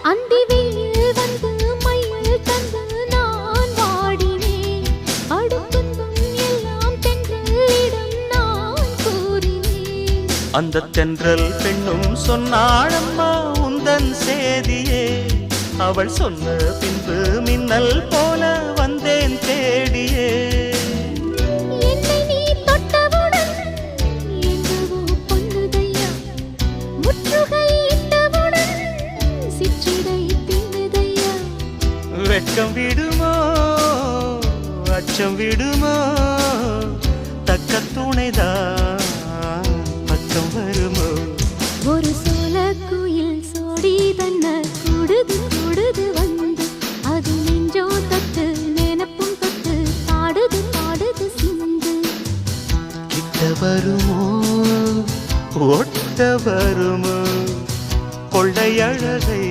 அந்தி வெயில் வந்து மயில் தந்து நான் வாடினேன். அடுப்புந்தும் எல்லாம் தென்றலிடம் நான் கூறினேன். அந்த தென்றல் பெண்ணும் சொன்னாளம்மா உந்தன் சேதியே. அவள் சொன்ன பின்பு மின்னல் போல வந்தேன் தேடியே. என்னை நீ தொட்டவுடன் எங்கவோ பொன்னுதையா. முற்றுகை இட்டவுடன் சிற்றிடை தின்னுதையா. வெட்கம் விடுமோ அச்சம் விடுமோ தக்க துணைதான் பக்கம் வருமோ. ஒரு சோல குயில் சோடி தன்ன கூடுது கூடுது வந்து. அது நெஞ்சோ தொட்டு நினப்பும் தொட்டு பாடுது பாடுது சிந்து. கிட்ட வருமோ ஒட்ட வருமோ கொள்ளை அழகை